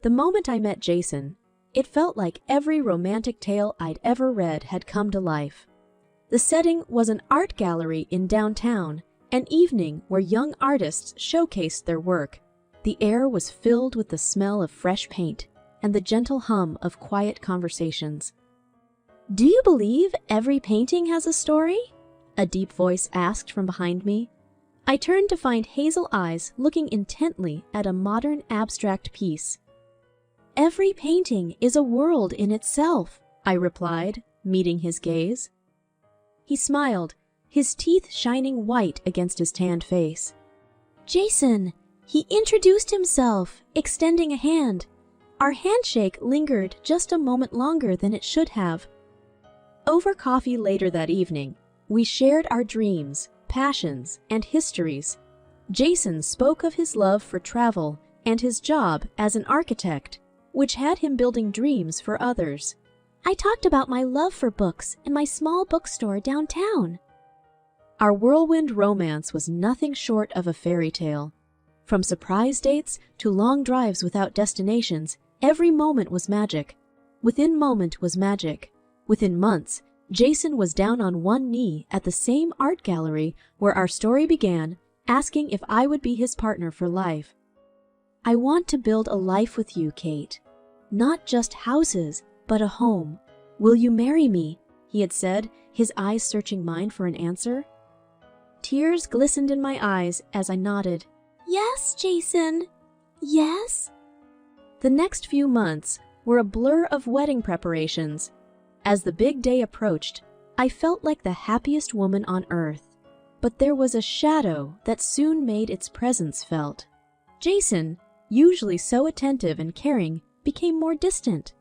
The moment I met Jason, it felt like every romantic tale I'd ever read had come to life. The setting was an art gallery in downtown, an evening where young artists showcased their work. The air was filled with the smell of fresh paint and the gentle hum of quiet conversations. "Do you believe every painting has a story?" a deep voice asked from behind me. I turned to find hazel eyes looking intently at a modern abstract piece. "Every painting is a world in itself," I replied, meeting his gaze. He smiled, his teeth shining white against his tanned face. "Jason," he introduced himself, extending a hand. Our handshake lingered just a moment longer than it should have. Over coffee later that evening, we shared our dreams, passions, and histories. Jason spoke of his love for travel and his job as an architect, which had him building dreams for others. I talked about my love for books and my small bookstore downtown. Our whirlwind romance was nothing short of a fairy tale. From surprise dates to long drives without destinations, every moment was magic. Within months, Jason was down on one knee at the same art gallery where our story began, asking if I would be his partner for life. "I want to build a life with you, Kate. Not just houses, but a home. Will you marry me?" he had said, his eyes searching mine for an answer. Tears glistened in my eyes as I nodded. "Yes, Jason. Yes." The next few months were a blur of wedding preparations. As the big day approached, I felt like the happiest woman on earth. But there was a shadow that soon made its presence felt. Jason, usually so attentive and caring, became more distant.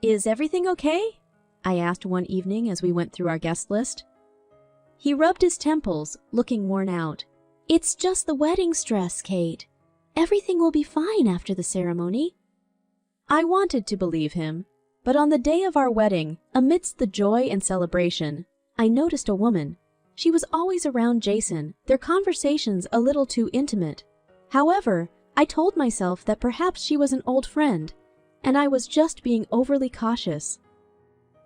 "Is everything okay?" I asked one evening as we went through our guest list. He rubbed his temples, looking worn out. "It's just the wedding stress, Kate. Everything will be fine after the ceremony." I wanted to believe him, but on the day of our wedding, amidst the joy and celebration, I noticed a woman. She was always around Jason, their conversations a little too intimate. However, I told myself that perhaps she was an old friend, and I was just being overly cautious.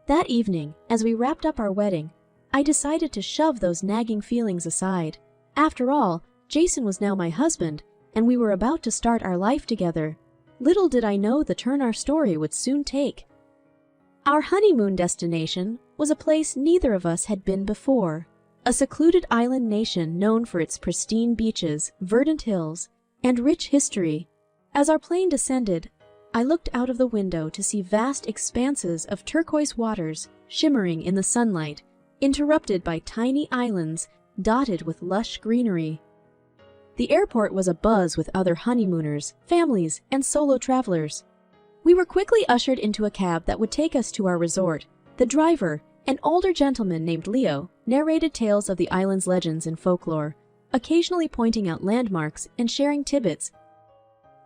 That evening, as we wrapped up our wedding, I decided to shove those nagging feelings aside. After all, Jason was now my husband, and we were about to start our life together. Little did I know the turn our story would soon take. Our honeymoon destination was a place neither of us had been before, a secluded island nation known for its pristine beaches, verdant hills, and rich history. As our plane descended, I looked out of the window to see vast expanses of turquoise waters shimmering in the sunlight, interrupted by tiny islands dotted with lush greenery. The airport was abuzz with other honeymooners, families, and solo travelers. We were quickly ushered into a cab that would take us to our resort. The driver, an older gentleman named Leo, narrated tales of the island's legends and folklore, occasionally pointing out landmarks and sharing tidbits.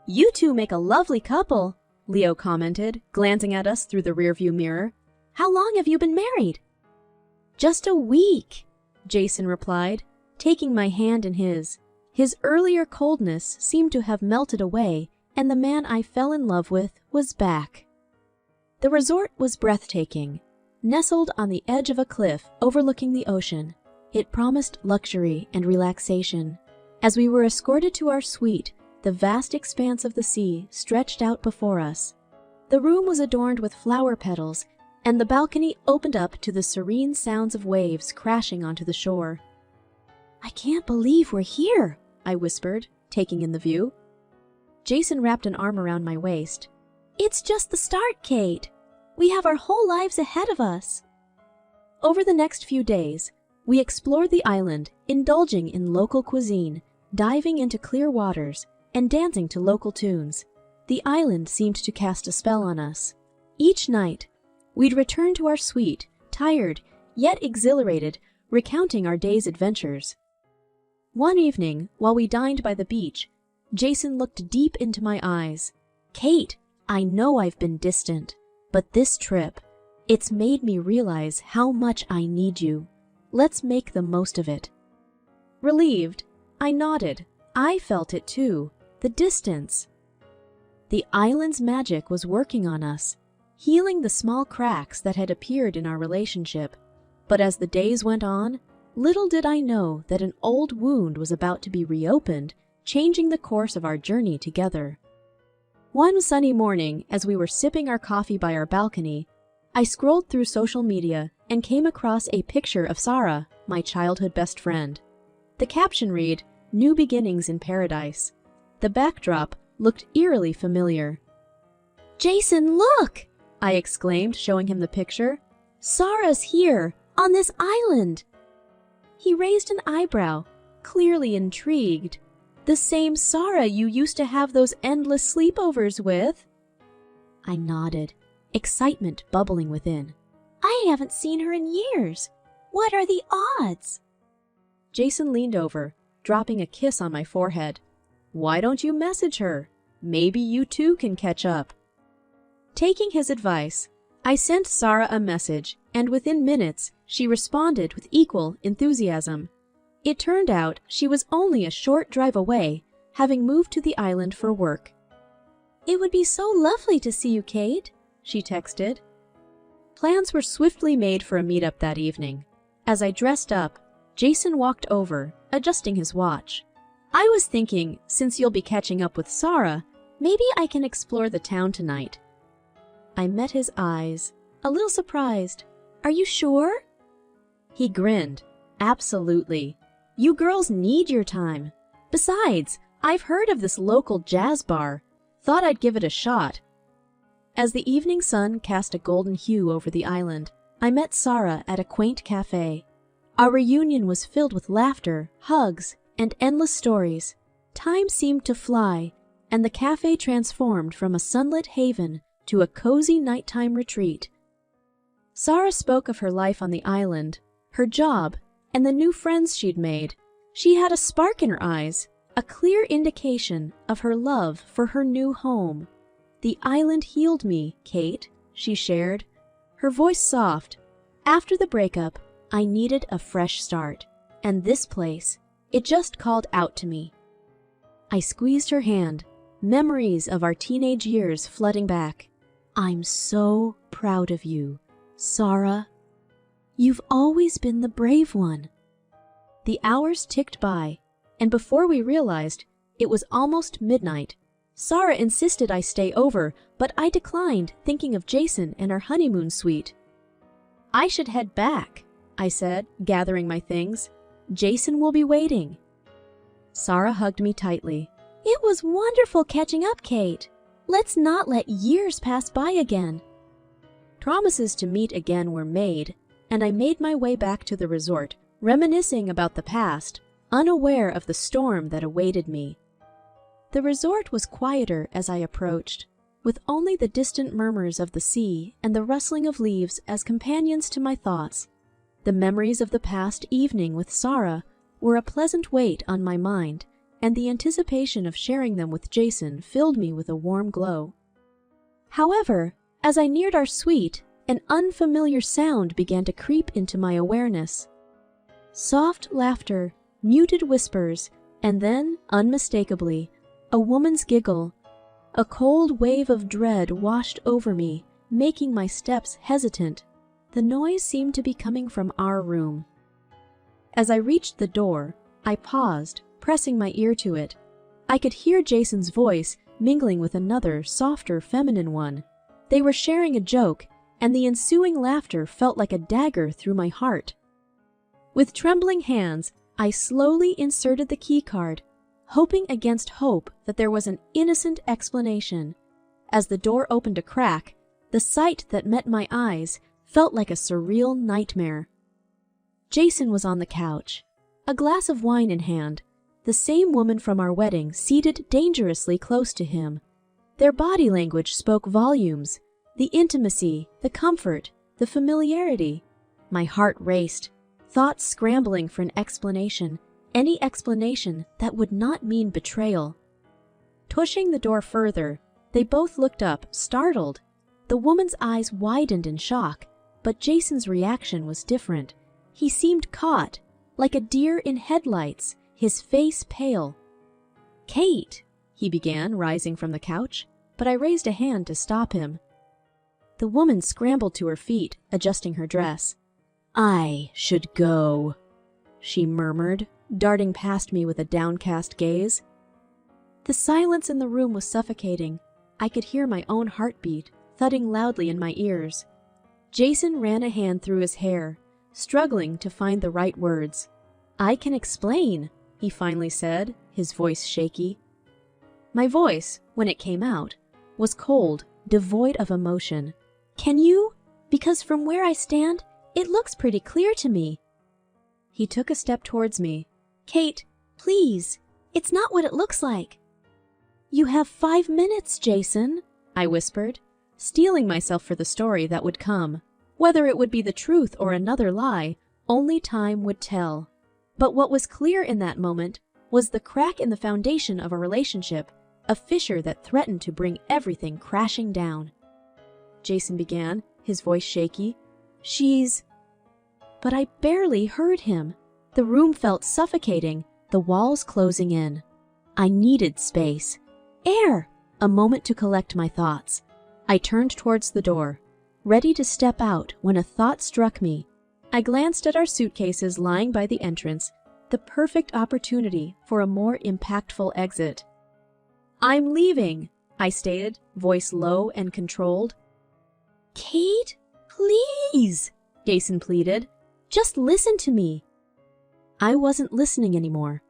"You two make a lovely couple," Leo commented, glancing at us through the rearview mirror. "How long have you been married?" "Just a week," Jason replied, taking my hand in his. His earlier coldness seemed to have melted away, and the man I fell in love with was back. The resort was breathtaking. Nestled on the edge of a cliff overlooking the ocean, it promised luxury and relaxation. As we were escorted to our suite, the vast expanse of the sea stretched out before us. The room was adorned with flower petals, and the balcony opened up to the serene sounds of waves crashing onto the shore. "I can't believe we're here," I whispered, taking in the view. Jason wrapped an arm around my waist. "It's just the start, Kate. We have our whole lives ahead of us." Over the next few days, we explored the island, indulging in local cuisine, diving into clear waters, and dancing to local tunes. The island seemed to cast a spell on us. Each night, we'd return to our suite, tired, yet exhilarated, recounting our day's adventures. One evening, while we dined by the beach, Jason looked deep into my eyes. "Kate, I know I've been distant, but this trip, it's made me realize how much I need you. Let's make the most of it." Relieved, I nodded. I felt it too, the distance. The island's magic was working on us, healing the small cracks that had appeared in our relationship. But as the days went on, little did I know that an old wound was about to be reopened, changing the course of our journey together. One sunny morning, as we were sipping our coffee by our balcony, I scrolled through social media and came across a picture of Sarah, my childhood best friend. The caption read, "New Beginnings in Paradise." The backdrop looked eerily familiar. "Jason, look!" I exclaimed, showing him the picture. "Sarah's here, on this island!" He raised an eyebrow, clearly intrigued. "The same Sarah you used to have those endless sleepovers with?" I nodded, excitement bubbling within. "I haven't seen her in years. What are the odds?" Jason leaned over, dropping a kiss on my forehead. "Why don't you message her? Maybe you too can catch up." Taking his advice, I sent Sarah a message, and within minutes, she responded with equal enthusiasm. It turned out she was only a short drive away, having moved to the island for work. "It would be so lovely to see you, Kate," she texted. Plans were swiftly made for a meetup that evening. As I dressed up, Jason walked over, adjusting his watch. "I was thinking, since you'll be catching up with Sarah, maybe I can explore the town tonight." I met his eyes, a little surprised. "Are you sure?" He grinned. "Absolutely. You girls need your time. Besides, I've heard of this local jazz bar. Thought I'd give it a shot." As the evening sun cast a golden hue over the island, I met Sarah at a quaint cafe. Our reunion was filled with laughter, hugs, and endless stories. Time seemed to fly, and the cafe transformed from a sunlit haven to a cozy nighttime retreat. Sarah spoke of her life on the island, her job, and the new friends she'd made. She had a spark in her eyes, a clear indication of her love for her new home. "The island healed me, Kate," she shared, her voice soft. "After the breakup, I needed a fresh start, and this place, it just called out to me." I squeezed her hand, memories of our teenage years flooding back. "I'm so proud of you, Sarah. You've always been the brave one." The hours ticked by, and before we realized, it was almost midnight. Sarah insisted I stay over, but I declined, thinking of Jason and our honeymoon suite. "I should head back," I said, gathering my things. "Jason will be waiting." Sarah hugged me tightly. "It was wonderful catching up, Kate. Let's not let years pass by again." Promises to meet again were made, and I made my way back to the resort, reminiscing about the past, unaware of the storm that awaited me. The resort was quieter as I approached, with only the distant murmurs of the sea and the rustling of leaves as companions to my thoughts. The memories of the past evening with Sarah were a pleasant weight on my mind, and the anticipation of sharing them with Jason filled me with a warm glow. However, as I neared our suite, an unfamiliar sound began to creep into my awareness. Soft laughter, muted whispers, and then, unmistakably, a woman's giggle. A cold wave of dread washed over me, making my steps hesitant. The noise seemed to be coming from our room. As I reached the door, I paused, pressing my ear to it. I could hear Jason's voice mingling with another, softer, feminine one. They were sharing a joke, and the ensuing laughter felt like a dagger through my heart. With trembling hands, I slowly inserted the keycard, hoping against hope that there was an innocent explanation. As the door opened a crack, the sight that met my eyes felt like a surreal nightmare. Jason was on the couch, a glass of wine in hand, the same woman from our wedding seated dangerously close to him. Their body language spoke volumes, the intimacy, the comfort, the familiarity. My heart raced, thoughts scrambling for an explanation, any explanation that would not mean betrayal. Pushing the door further, they both looked up, startled. The woman's eyes widened in shock, but Jason's reaction was different. He seemed caught, like a deer in headlights, his face pale. "Kate," he began, rising from the couch, but I raised a hand to stop him. The woman scrambled to her feet, adjusting her dress. "I should go," she murmured, darting past me with a downcast gaze. The silence in the room was suffocating. I could hear my own heartbeat, thudding loudly in my ears. Jason ran a hand through his hair, struggling to find the right words. "I can explain," he finally said, his voice shaky. My voice, when it came out, was cold, devoid of emotion. "Can you? Because from where I stand, it looks pretty clear to me." He took a step towards me. "Kate, please, it's not what it looks like." "You have 5 minutes, Jason," I whispered, steeling myself for the story that would come. Whether it would be the truth or another lie, only time would tell. But what was clear in that moment was the crack in the foundation of a relationship, a fissure that threatened to bring everything crashing down. Jason began, his voice shaky. "She's..." But I barely heard him. The room felt suffocating, the walls closing in. I needed space. Air! A moment to collect my thoughts. I turned towards the door, ready to step out when a thought struck me. I glanced at our suitcases lying by the entrance, the perfect opportunity for a more impactful exit. "I'm leaving," I stated, voice low and controlled. "Kate, please," Jason pleaded. "Just listen to me." I wasn't listening anymore.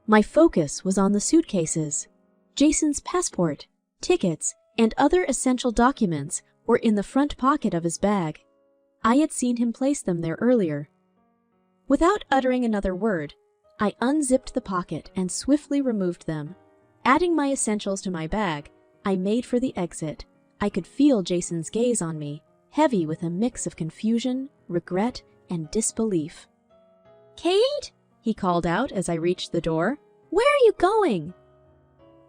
My focus was on the suitcases. Jason's passport, tickets, and other essential documents were in the front pocket of his bag. I had seen him place them there earlier. Without uttering another word, I unzipped the pocket and swiftly removed them. Adding my essentials to my bag, I made for the exit. I could feel Jason's gaze on me, heavy with a mix of confusion, regret, and disbelief. "Kate?" he called out as I reached the door. "Where are you going?"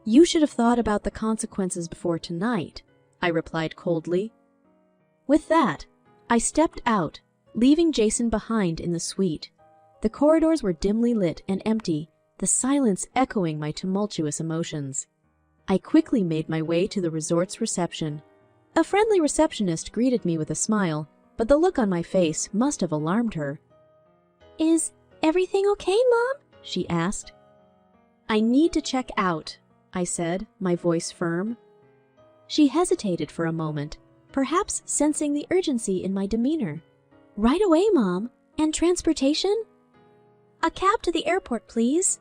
"You should have thought about the consequences before tonight," I replied coldly. With that, I stepped out, leaving Jason behind in the suite. The corridors were dimly lit and empty, the silence echoing my tumultuous emotions. I quickly made my way to the resort's reception. A friendly receptionist greeted me with a smile, but the look on my face must have alarmed her. "Is everything okay, Mom?" she asked. "I need to check out," I said, my voice firm. She hesitated for a moment, perhaps sensing the urgency in my demeanor. "Right away, Mom. And transportation?" "A cab to the airport, please."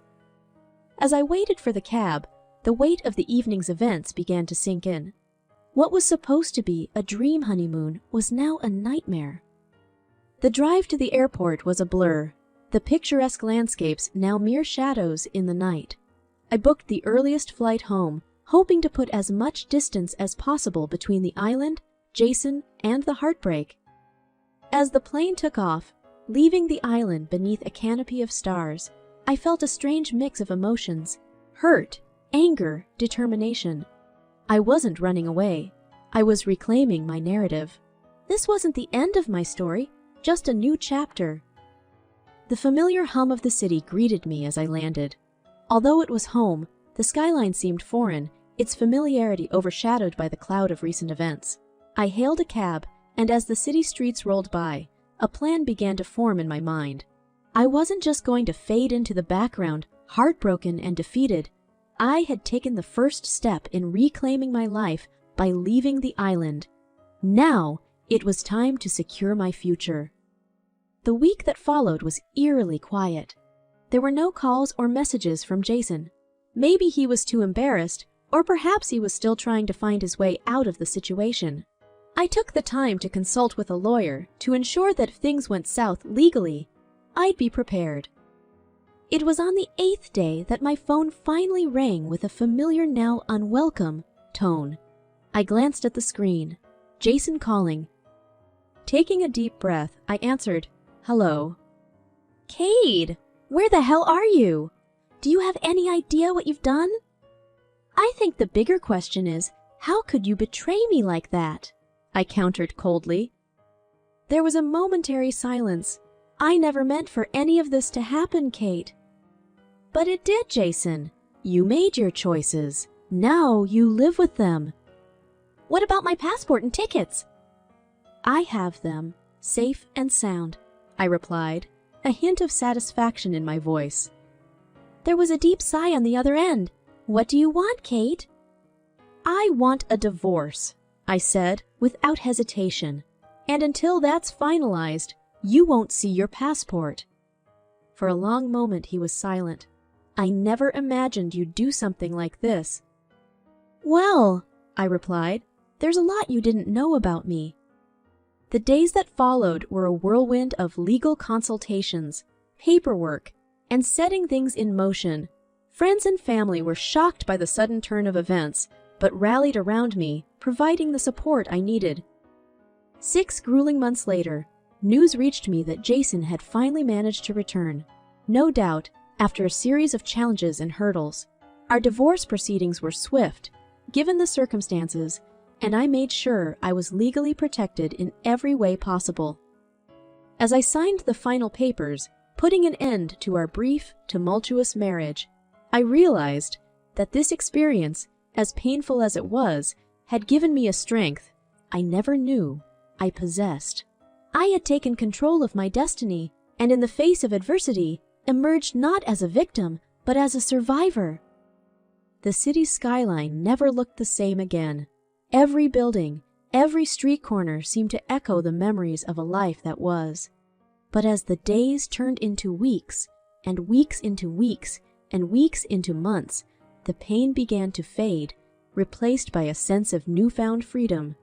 As I waited for the cab, the weight of the evening's events began to sink in. What was supposed to be a dream honeymoon was now a nightmare. The drive to the airport was a blur, the picturesque landscapes now mere shadows in the night. I booked the earliest flight home, hoping to put as much distance as possible between the island, Jason, and the heartbreak. As the plane took off, leaving the island beneath a canopy of stars, I felt a strange mix of emotions: hurt, anger, determination. I wasn't running away. I was reclaiming my narrative. This wasn't the end of my story, just a new chapter. The familiar hum of the city greeted me as I landed. Although it was home, the skyline seemed foreign, its familiarity overshadowed by the cloud of recent events. I hailed a cab, and as the city streets rolled by, a plan began to form in my mind. I wasn't just going to fade into the background, heartbroken and defeated. I had taken the first step in reclaiming my life by leaving the island. Now, it was time to secure my future. The week that followed was eerily quiet. There were no calls or messages from Jason. Maybe he was too embarrassed, or perhaps he was still trying to find his way out of the situation. I took the time to consult with a lawyer to ensure that if things went south legally, I'd be prepared. It was on the 8th day that my phone finally rang with a familiar, now unwelcome, tone. I glanced at the screen. Jason calling. Taking a deep breath, I answered, "Hello." "Cade, where the hell are you? Do you have any idea what you've done?" "I think the bigger question is, how could you betray me like that?" I countered coldly. There was a momentary silence. "I never meant for any of this to happen, Kate." "But it did, Jason. You made your choices. Now you live with them." What about my passport and tickets?" "I have them, safe and sound," I replied, a hint of satisfaction in my voice. There was a deep sigh on the other end. "What do you want, Kate?" "I want a divorce," I said without hesitation. "And until that's finalized, you won't see your passport." For a long moment he was silent. "I never imagined you'd do something like this." "Well," I replied, "there's a lot you didn't know about me." The days that followed were a whirlwind of legal consultations, paperwork, and setting things in motion. Friends and family were shocked by the sudden turn of events, but rallied around me, providing the support I needed. 6 grueling months later, news reached me that Jason had finally managed to return. No doubt, after a series of challenges and hurdles. Our divorce proceedings were swift, given the circumstances, and I made sure I was legally protected in every way possible. As I signed the final papers, putting an end to our brief, tumultuous marriage, I realized that this experience, as painful as it was, had given me a strength I never knew I possessed. I had taken control of my destiny, and in the face of adversity, emerged not as a victim, but as a survivor. The city's skyline never looked the same again. Every building, every street corner seemed to echo the memories of a life that was. But as the days turned into weeks, and weeks into weeks, and weeks into months, the pain began to fade, replaced by a sense of newfound freedom.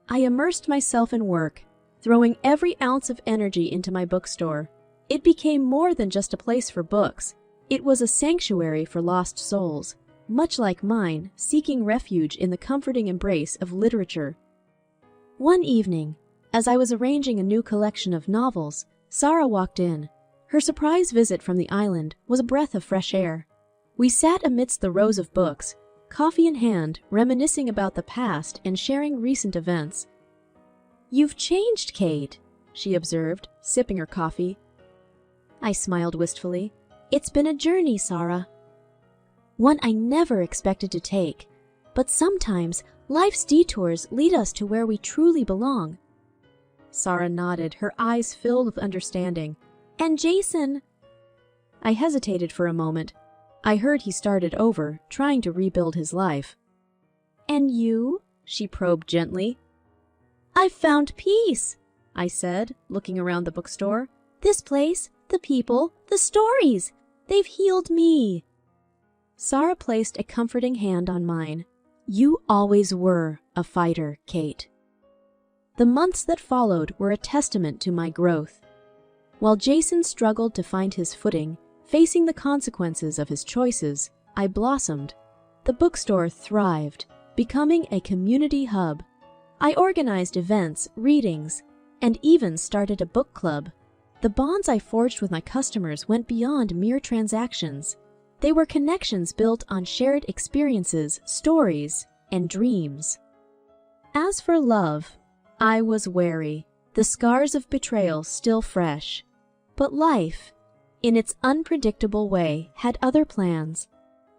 I immersed myself in work, throwing every ounce of energy into my bookstore. It became more than just a place for books. It was a sanctuary for lost souls, much like mine, seeking refuge in the comforting embrace of literature. One evening, as I was arranging a new collection of novels, Sarah walked in. Her surprise visit from the island was a breath of fresh air. We sat amidst the rows of books, coffee in hand, reminiscing about the past and sharing recent events. "You've changed, Kate," she observed, sipping her coffee. I smiled wistfully. "It's been a journey, Sarah. One I never expected to take. But sometimes life's detours lead us to where we truly belong." Sarah nodded, her eyes filled with understanding. "And Jason—" I hesitated for a moment. I heard he started over, trying to rebuild his life. "And you?" she probed gently. "I've found peace," I said, looking around the bookstore. "This place, the people, the stories, they've healed me." Sarah placed a comforting hand on mine. "You always were a fighter, Kate." The months that followed were a testament to my growth. While Jason struggled to find his footing, facing the consequences of his choices, I blossomed. The bookstore thrived, becoming a community hub. I organized events, readings, and even started a book club. The bonds I forged with my customers went beyond mere transactions. They were connections built on shared experiences, stories, and dreams. As for love, I was wary, the scars of betrayal still fresh. But life, in its unpredictable way, had other plans.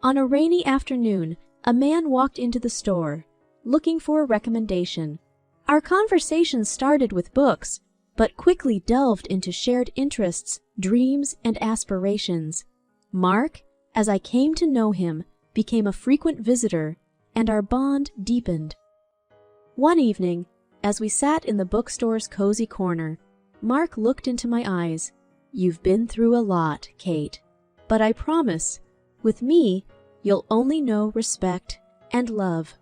On a rainy afternoon, a man walked into the store, looking for a recommendation. Our conversation started with books, but quickly delved into shared interests, dreams, and aspirations. Mark, as I came to know him, became a frequent visitor, and our bond deepened. One evening, as we sat in the bookstore's cozy corner, Mark looked into my eyes. "You've been through a lot, Kate, but I promise, with me, you'll only know respect and love."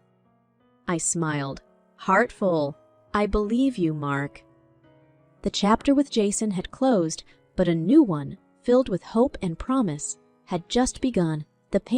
I smiled. "Heart full. I believe you, Mark." The chapter with Jason had closed, but a new one, filled with hope and promise, had just begun. The pain